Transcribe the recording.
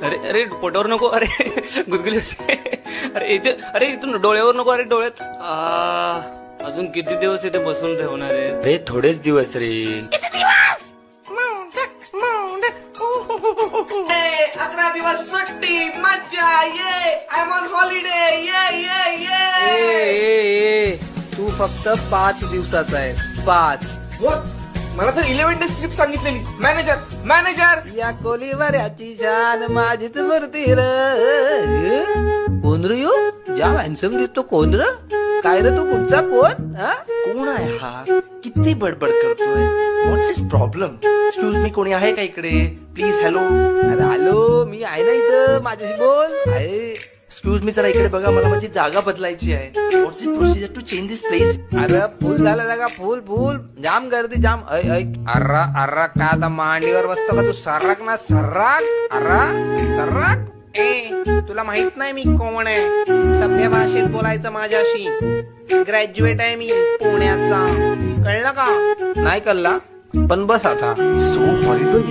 अरे अरे पोटावर नको, अरे गुदगुली होते. अरे इथे, अरे इथून डोळ्यावर नको, अरे डोळ्यात. अजून किती दिवस इथे बसून ठेवणार आहे? अरे थोडेच दिवस रे. 11 दिवस सुट्टी, मज्जा, ये आय एम ऑन हॉलिडे, ये. तू फक्त 5 दिवसाचा आहेस, 5. मला तर 11 डेज ट्रिप सांगितलेली. मॅनेजर या कोलीवर याची शान माझीच मूर्ती र. कोण रे यो? जाम हॅन्सम दिसतो. कोण र? काय रे तू? कुठचा कोण? हा? कोण आहे हा? किती बडबड करतोय? व्हॉट्स इज प्रॉब्लेम? एक्सक्यूज मी, कोणी आहे का इकडे? प्लीज. हॅलो. अरे हॅलो, मी आहे ना इथं, माझ्याशी बोल. आहे. एक्सक्यूज मी, जरा इकडे बघा, मला माझी जागा बदलायची आहे. What's is procedure to change this place? अरे फुल झाला जागा, फुल जाम गर्दी, जाम. अर्रा का आता मांडीवर बसतो का तू? सर्राक ना सर्राक. सर्राक. तुला माहित नाही मी कोण आहे? सभ्य भाषेत बोलायचं माझ्याशी. ग्रॅज्युएट आहे मी पुण्याचा. कळलं का? नाही कळला पण बस आता. So horrible.